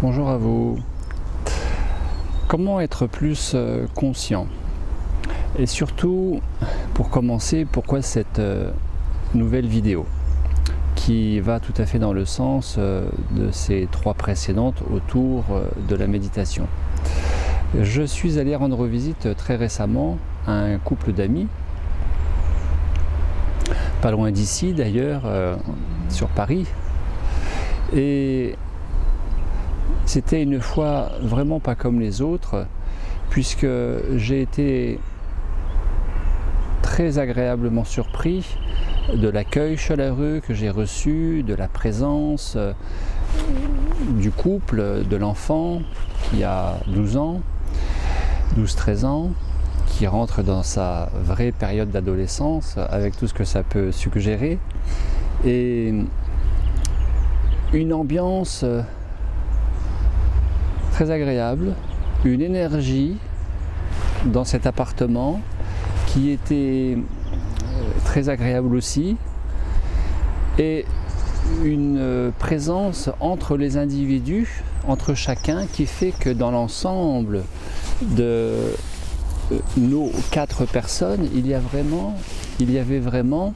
Bonjour à vous. Comment être plus conscient? Et surtout, pour commencer, pourquoi cette nouvelle vidéo qui va tout à fait dans le sens de ces trois précédentes autour de la méditation. Je suis allé rendre visite très récemment à un couple d'amis, pas loin d'ici d'ailleurs, sur Paris, et c'était une fois vraiment pas comme les autres, puisque j'ai été très agréablement surpris de l'accueil chaleureux que j'ai reçu, de la présence du couple, de l'enfant qui a 12-13 ans, qui rentre dans sa vraie période d'adolescence avec tout ce que ça peut suggérer, et une ambiance très agréable, une énergie dans cet appartement qui était très agréable aussi, et une présence entre les individus, entre chacun, qui fait que dans l'ensemble de nos 4 personnes, il y avait vraiment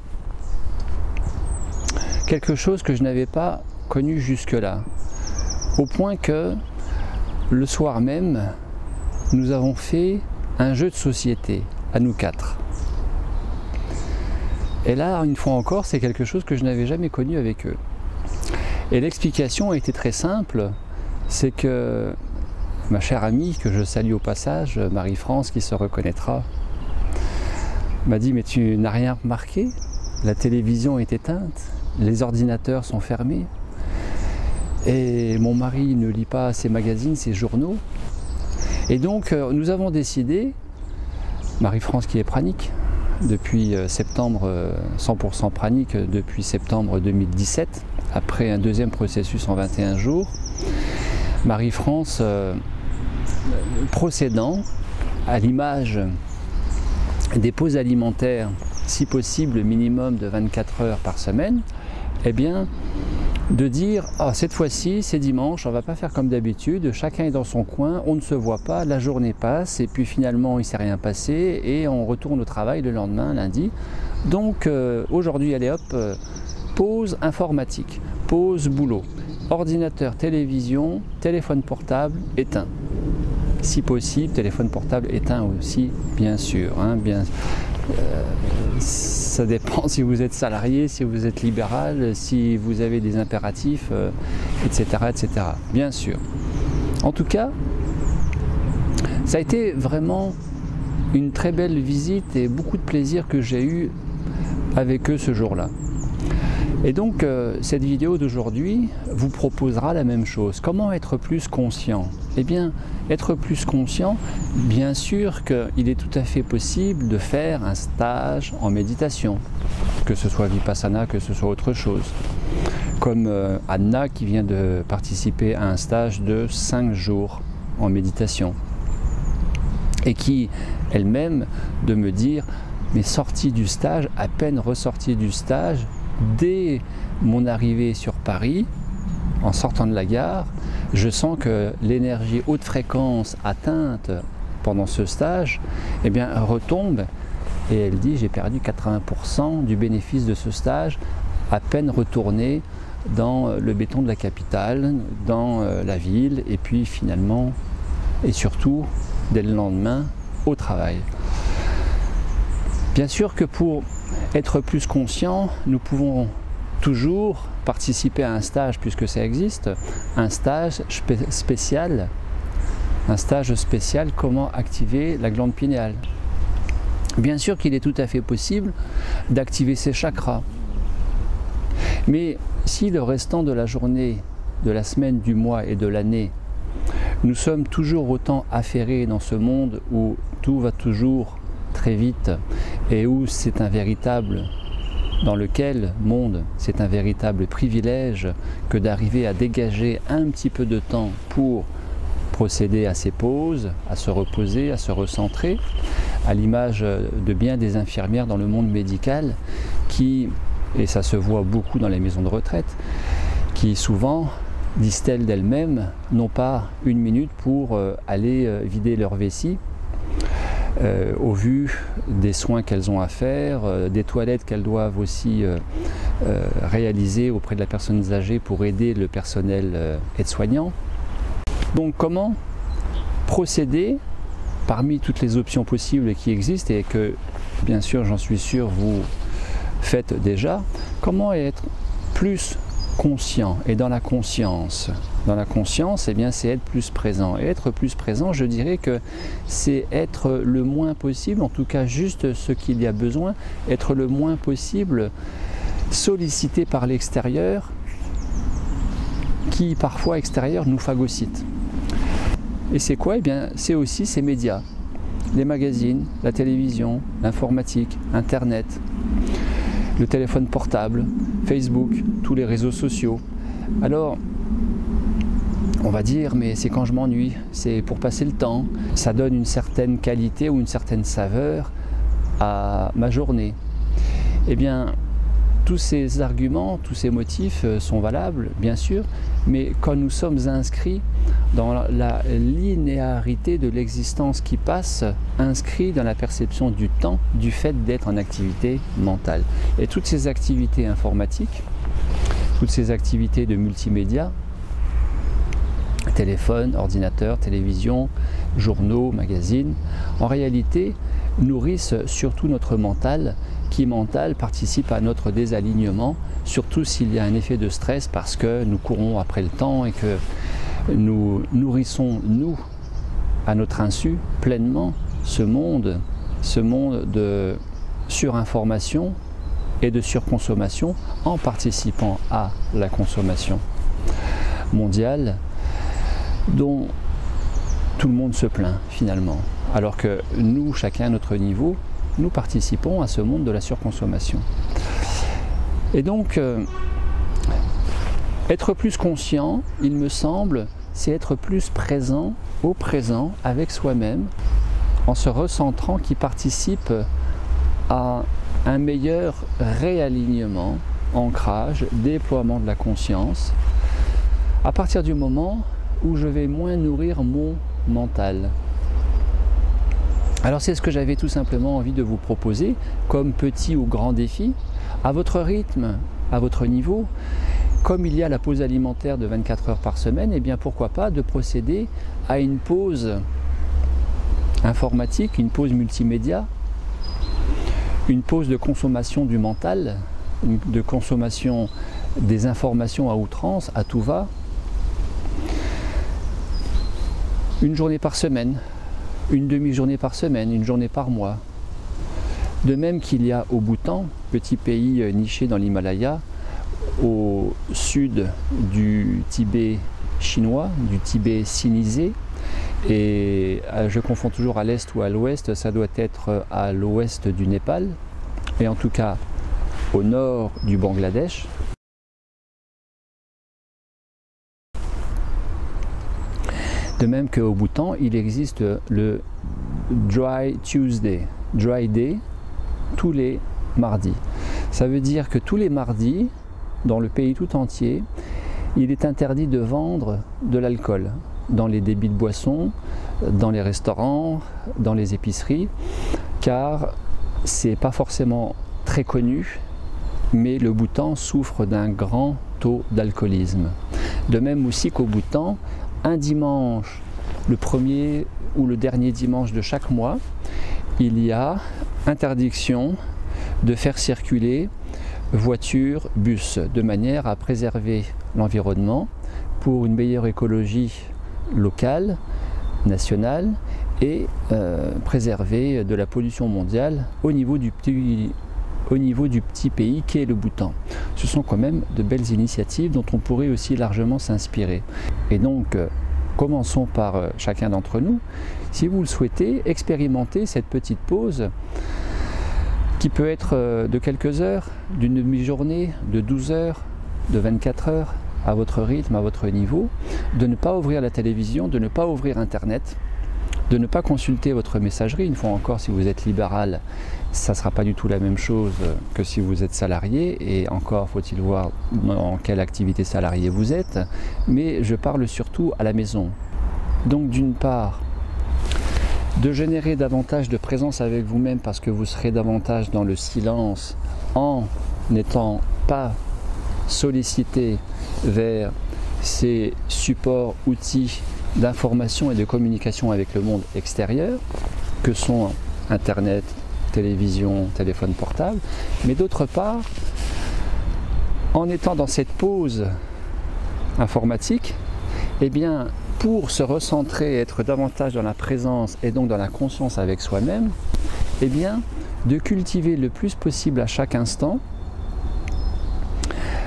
quelque chose que je n'avais pas connu jusque-là, au point que le soir même, nous avons fait un jeu de société à nous 4. Et là, une fois encore, c'est quelque chose que je n'avais jamais connu avec eux. Et l'explication a été très simple, c'est que ma chère amie, que je salue au passage, Marie-France, qui se reconnaîtra, m'a dit: mais tu n'as rien remarqué? La télévision est éteinte, les ordinateurs sont fermés, et mon mari ne lit pas ses magazines, ses journaux. Et donc nous avons décidé, Marie-France qui est pranique depuis septembre, 100% pranique depuis septembre 2017, après un deuxième processus en 21 jours, Marie-France procédant à l'image des pauses alimentaires, si possible minimum de 24 heures par semaine, eh bien de dire: ah, cette fois-ci c'est dimanche, on ne va pas faire comme d'habitude, chacun est dans son coin, on ne se voit pas, la journée passe et puis finalement il ne s'est rien passé et on retourne au travail le lendemain, lundi. Donc aujourd'hui, allez hop, pause informatique, pause boulot, ordinateur, télévision, téléphone portable éteint. Si possible, téléphone portable éteint aussi, bien sûr, hein, ça dépend si vous êtes salarié, si vous êtes libéral, si vous avez des impératifs, etc., etc. Bien sûr. En tout cas, ça a été vraiment une très belle visite et beaucoup de plaisir que j'ai eu avec eux ce jour-là. Et donc, cette vidéo d'aujourd'hui vous proposera la même chose. Comment être plus conscient? Eh bien, être plus conscient, bien sûr qu'il est tout à fait possible de faire un stage en méditation, que ce soit Vipassana, que ce soit autre chose. Comme Anna qui vient de participer à un stage de 5 jours en méditation. Et qui, elle-même, de me dire, mais sortie du stage, à peine ressortie du stage, dès mon arrivée sur Paris, en sortant de la gare, je sens que l'énergie haute fréquence atteinte pendant ce stage, eh bien, retombe, et elle dit: j'ai perdu 80% du bénéfice de ce stage, à peine retourné dans le béton de la capitale, dans la ville, et puis finalement, et surtout, dès le lendemain, au travail. Bien sûr que pour être plus conscient, nous pouvons toujours participer à un stage, puisque ça existe, un stage spécial, comment activer la glande pinéale. Bien sûr qu'il est tout à fait possible d'activer ses chakras, mais si le restant de la journée, de la semaine, du mois et de l'année, nous sommes toujours autant affairés dans ce monde où tout va toujours très vite et où c'est un véritable, dans lequel monde c'est un véritable privilège que d'arriver à dégager un petit peu de temps pour procéder à ces pauses, à se reposer, à se recentrer, à l'image de bien des infirmières dans le monde médical qui, et ça se voit beaucoup dans les maisons de retraite, qui souvent disent-elles d'elles-mêmes, n'ont pas une minute pour aller vider leur vessie, au vu des soins qu'elles ont à faire, des toilettes qu'elles doivent aussi réaliser auprès de la personne âgée pour aider le personnel aide-soignant. Donc comment procéder parmi toutes les options possibles qui existent et que, bien sûr, j'en suis sûr, vous faites déjà, comment être plus conscient et dans la conscience. Dans la conscience, eh bien, c'est être plus présent. Et être plus présent, je dirais que c'est être le moins possible, en tout cas juste ce qu'il y a besoin, être le moins possible sollicité par l'extérieur, qui parfois extérieur nous phagocyte. Et c'est quoi? Eh bien, c'est aussi ces médias, les magazines, la télévision, l'informatique, Internet, le téléphone portable, Facebook, tous les réseaux sociaux. Alors, on va dire, mais c'est quand je m'ennuie, c'est pour passer le temps. Ça donne une certaine qualité ou une certaine saveur à ma journée. Eh bien, tous ces arguments, tous ces motifs sont valables, bien sûr, mais quand nous sommes inscrits dans la linéarité de l'existence qui passe, inscrits dans la perception du temps, du fait d'être en activité mentale. Et toutes ces activités informatiques, toutes ces activités de multimédia, téléphone, ordinateur, télévision, journaux, magazines, en réalité nourrissent surtout notre mental, qui mental participe à notre désalignement, surtout s'il y a un effet de stress parce que nous courons après le temps et que nous nourrissons, nous, à notre insu, pleinement ce monde de surinformation et de surconsommation en participant à la consommation mondiale dont tout le monde se plaint finalement, alors que nous, chacun à notre niveau, nous participons à ce monde de la surconsommation. Et donc, être plus conscient, il me semble, c'est être plus présent au présent avec soi-même, en se recentrant, qui participe à un meilleur réalignement, ancrage, déploiement de la conscience, à partir du moment où je vais moins nourrir mon mental. Alors c'est ce que j'avais tout simplement envie de vous proposer comme petit ou grand défi, à votre rythme, à votre niveau. Comme il y a la pause alimentaire de 24 heures par semaine, et bien pourquoi pas de procéder à une pause informatique, une pause multimédia, une pause de consommation du mental, de consommation des informations à outrance, à tout va, une journée par semaine, une demi-journée par semaine, une journée par mois. De même qu'il y a au Bhoutan, petit pays niché dans l'Himalaya, au sud du Tibet chinois, du Tibet sinisé, et je confonds toujours à l'est ou à l'ouest, ça doit être à l'ouest du Népal, et en tout cas au nord du Bangladesh. De même qu'au Bhoutan, il existe le Dry Tuesday, Dry Day, tous les mardis. Ça veut dire que tous les mardis, dans le pays tout entier, il est interdit de vendre de l'alcool dans les débits de boissons, dans les restaurants, dans les épiceries, car c'est pas forcément très connu, mais le Bhoutan souffre d'un grand taux d'alcoolisme. De même aussi qu'au Bhoutan, un dimanche, le premier ou le dernier dimanche de chaque mois, il y a interdiction de faire circuler voitures, bus, de manière à préserver l'environnement pour une meilleure écologie locale, nationale et préserver de la pollution mondiale au niveau du petit pays qu'est le Bhoutan. Ce sont quand même de belles initiatives dont on pourrait aussi largement s'inspirer. Et donc, commençons par chacun d'entre nous. Si vous le souhaitez, expérimentez cette petite pause qui peut être de quelques heures, d'une demi-journée, de 12 heures, de 24 heures, à votre rythme, à votre niveau, de ne pas ouvrir la télévision, de ne pas ouvrir Internet, de ne pas consulter votre messagerie. Une fois encore, si vous êtes libéral, ça ne sera pas du tout la même chose que si vous êtes salarié, et encore faut-il voir dans quelle activité salariée vous êtes, mais je parle surtout à la maison. Donc d'une part, de générer davantage de présence avec vous-même parce que vous serez davantage dans le silence en n'étant pas sollicité vers ces supports, outils d'information et de communication avec le monde extérieur que sont Internet, télévision, téléphone portable, mais d'autre part, en étant dans cette pause informatique, eh bien, pour se recentrer, être davantage dans la présence et donc dans la conscience avec soi-même, eh bien, de cultiver le plus possible à chaque instant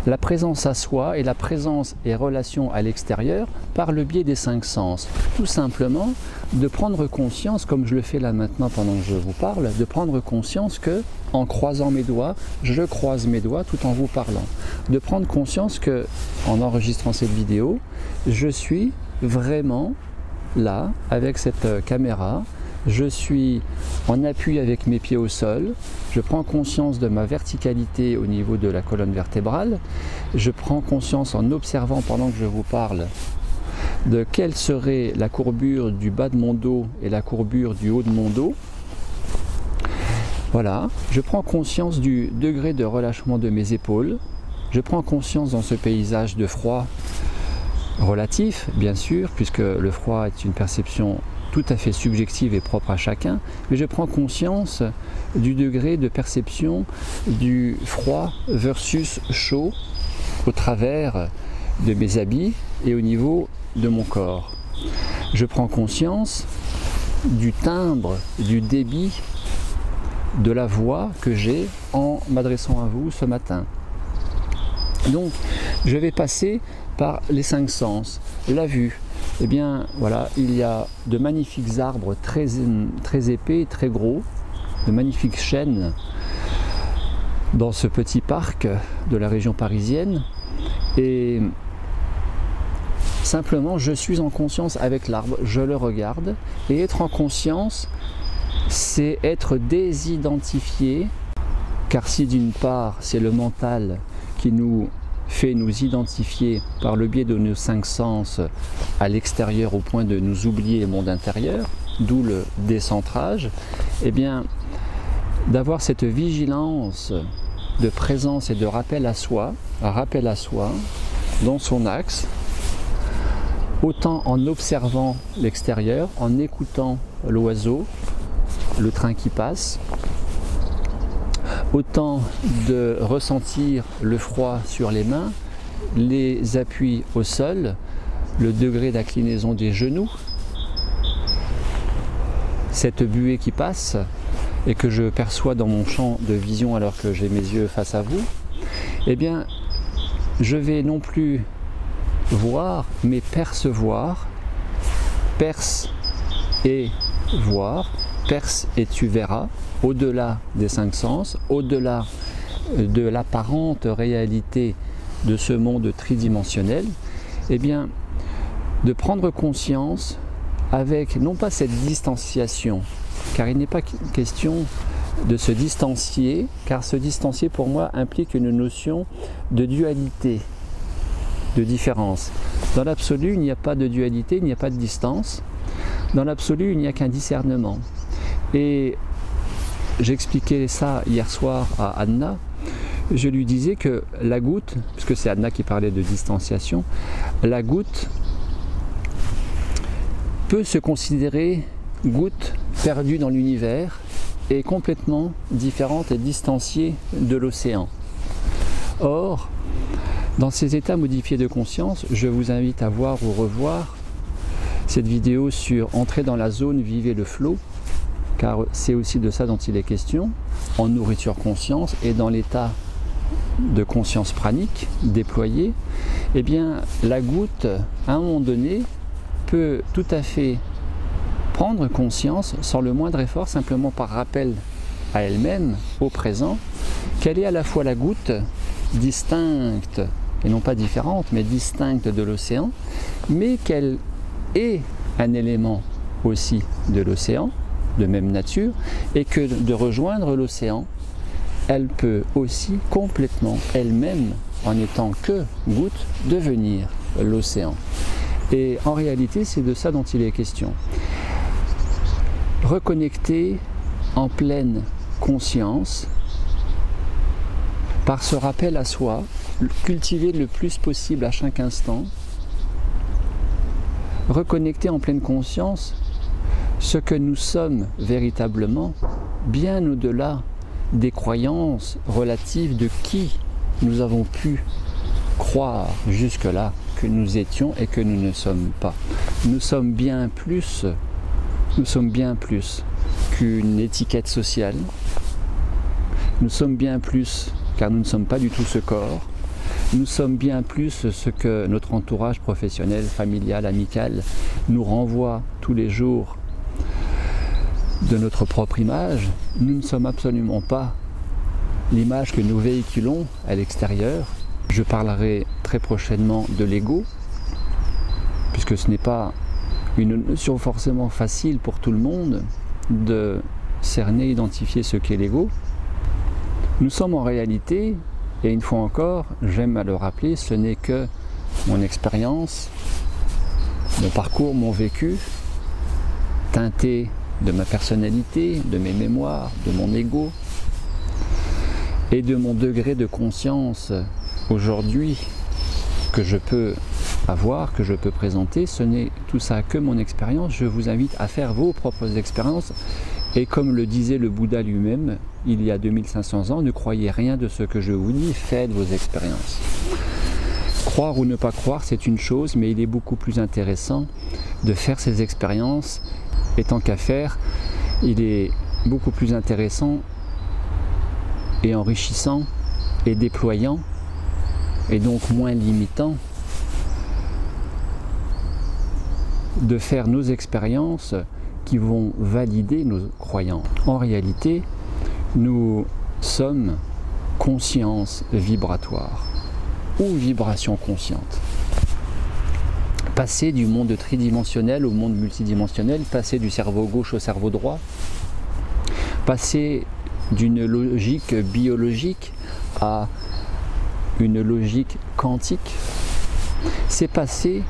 la présence à soi et la présence et relation à l'extérieur par le biais des 5 sens. Tout simplement de prendre conscience, comme je le fais là maintenant pendant que je vous parle, de prendre conscience que en croisant mes doigts, je croise mes doigts tout en vous parlant. De prendre conscience que, en enregistrant cette vidéo, je suis vraiment là avec cette caméra. Je suis en appui avec mes pieds au sol, je prends conscience de ma verticalité au niveau de la colonne vertébrale, je prends conscience en observant pendant que je vous parle de quelle serait la courbure du bas de mon dos et la courbure du haut de mon dos. Voilà, je prends conscience du degré de relâchement de mes épaules, je prends conscience dans ce paysage de froid relatif, bien sûr, puisque le froid est une perception tout à fait subjective et propre à chacun, mais je prends conscience du degré de perception du froid versus chaud au travers de mes habits et au niveau de mon corps. Je prends conscience du timbre, du débit de la voix que j'ai en m'adressant à vous ce matin. Donc, je vais passer par les 5 sens. La vue, eh bien voilà, il y a de magnifiques arbres très épais, très gros, de magnifiques chênes dans ce petit parc de la région parisienne, et simplement je suis en conscience avec l'arbre, je le regarde, et être en conscience, c'est être désidentifié, car si d'une part c'est le mental qui nous fait nous identifier par le biais de nos 5 sens à l'extérieur au point de nous oublier le monde intérieur, d'où le décentrage, eh bien d'avoir cette vigilance de présence et de rappel à soi dans son axe, autant en observant l'extérieur, en écoutant l'oiseau, le train qui passe, autant de ressentir le froid sur les mains, les appuis au sol, le degré d'inclinaison des genoux, cette buée qui passe et que je perçois dans mon champ de vision alors que j'ai mes yeux face à vous, eh bien je vais non plus voir mais percevoir, perce et voir, perce et tu verras, au-delà des 5 sens, au-delà de l'apparente réalité de ce monde tridimensionnel, eh bien, de prendre conscience avec, non pas cette distanciation, car il n'est pas question de se distancier, car se distancier pour moi implique une notion de dualité, de différence. Dans l'absolu, il n'y a pas de dualité, il n'y a pas de distance. Dans l'absolu, il n'y a qu'un discernement. Et j'expliquais ça hier soir à Anna, je lui disais que la goutte, puisque c'est Anna qui parlait de distanciation, la goutte peut se considérer goutte perdue dans l'univers et complètement différente et distanciée de l'océan. Or, dans ces états modifiés de conscience, je vous invite à voir ou revoir cette vidéo sur entrer dans la zone, vivez le flow, car c'est aussi de ça dont il est question, en nourriture conscience et dans l'état de conscience pranique déployé, eh bien la goutte, à un moment donné, peut tout à fait prendre conscience, sans le moindre effort, simplement par rappel à elle-même, au présent, qu'elle est à la fois la goutte distincte, et non pas différente, mais distincte de l'océan, mais qu'elle est un élément aussi de l'océan, de même nature, et que de rejoindre l'océan, elle peut aussi complètement elle-même, en étant que goutte, devenir l'océan. Et en réalité, c'est de ça dont il est question. Reconnecter en pleine conscience, par ce rappel à soi, cultiver le plus possible à chaque instant, reconnecter en pleine conscience ce que nous sommes véritablement, bien au-delà des croyances relatives de qui nous avons pu croire jusque-là que nous étions et que nous ne sommes pas. Nous sommes bien plus qu'une étiquette sociale. Nous sommes bien plus, car nous ne sommes pas du tout ce corps. Nous sommes bien plus ce que notre entourage professionnel, familial, amical nous renvoie tous les jours de notre propre image. Nous ne sommes absolument pas l'image que nous véhiculons à l'extérieur. Je parlerai très prochainement de l'ego, puisque ce n'est pas une notion forcément facile pour tout le monde de cerner, identifier ce qu'est l'ego. Nous sommes en réalité, et une fois encore, j'aime à le rappeler, ce n'est que mon expérience, mon parcours, mon vécu, teinté de ma personnalité, de mes mémoires, de mon ego et de mon degré de conscience aujourd'hui que je peux avoir, que je peux présenter. Ce n'est tout ça que mon expérience. Je vous invite à faire vos propres expériences. Et comme le disait le Bouddha lui-même, il y a 2500 ans, ne croyez rien de ce que je vous dis, faites vos expériences. Croire ou ne pas croire, c'est une chose, mais il est beaucoup plus intéressant de faire ces expériences. Et tant qu'à faire, il est beaucoup plus intéressant et enrichissant et déployant, et donc moins limitant, de faire nos expériences qui vont valider nos croyances. En réalité, nous sommes conscience vibratoire ou vibration consciente. Passer du monde tridimensionnel au monde multidimensionnel, passer du cerveau gauche au cerveau droit, passer d'une logique biologique à une logique quantique, c'est passer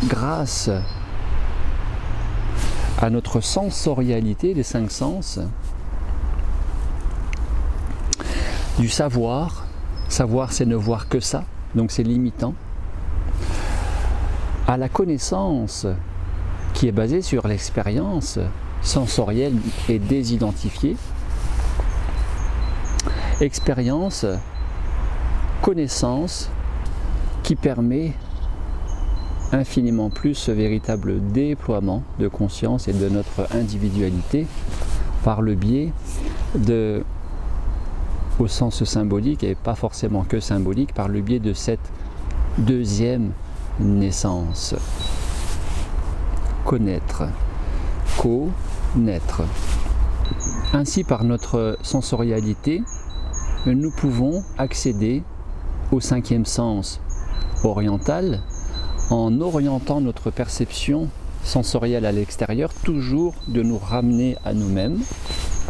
grâce à notre sensorialité, les 5 sens, du savoir, savoir c'est ne voir que ça, donc c'est limitant, à la connaissance qui est basée sur l'expérience sensorielle et désidentifiée, expérience, connaissance qui permet infiniment plus ce véritable déploiement de conscience et de notre individualité par le biais de, au sens symbolique et pas forcément que symbolique, par le biais de cette deuxième naissance. Connaître, connaître. Ainsi, par notre sensorialité, nous pouvons accéder au 5e sens oriental en orientant notre perception sensorielle à l'extérieur, toujours de nous ramener à nous-mêmes,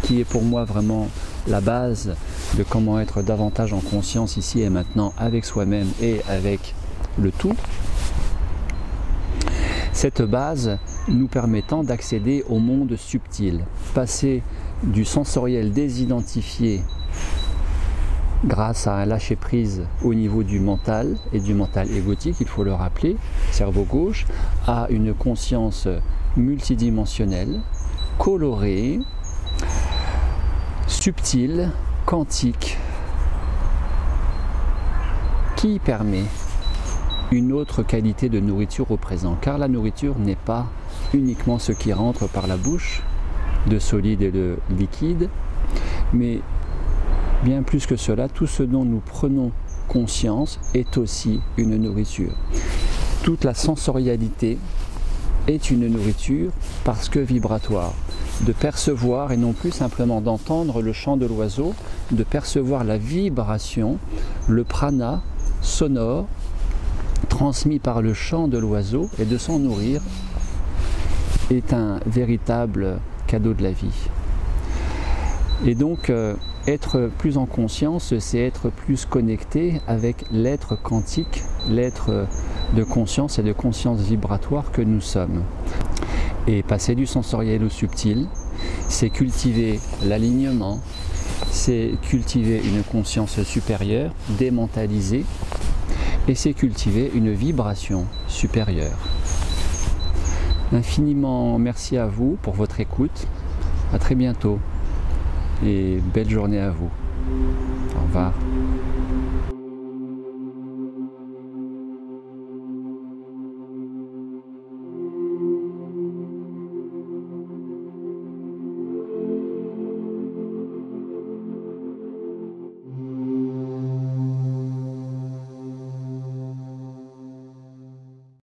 qui est pour moi vraiment la base de comment être davantage en conscience ici et maintenant avec soi-même et avec le tout. Cette base nous permettant d'accéder au monde subtil, passer du sensoriel désidentifié grâce à un lâcher-prise au niveau du mental et du mental égotique, il faut le rappeler, cerveau gauche, à une conscience multidimensionnelle, colorée, subtile, quantique, qui permet une autre qualité de nourriture au présent. Car la nourriture n'est pas uniquement ce qui rentre par la bouche, de solide et de liquide, mais bien plus que cela, tout ce dont nous prenons conscience est aussi une nourriture. Toute la sensorialité est une nourriture parce que vibratoire. De percevoir et non plus simplement d'entendre le chant de l'oiseau, de percevoir la vibration, le prana sonore transmis par le chant de l'oiseau et de s'en nourrir est un véritable cadeau de la vie. Et donc, être plus en conscience, c'est être plus connecté avec l'être quantique, l'être de conscience et de conscience vibratoire que nous sommes. Et passer du sensoriel au subtil, c'est cultiver l'alignement, c'est cultiver une conscience supérieure, démentalisée, et c'est cultiver une vibration supérieure. Infiniment merci à vous pour votre écoute. À très bientôt et belle journée à vous. Au revoir.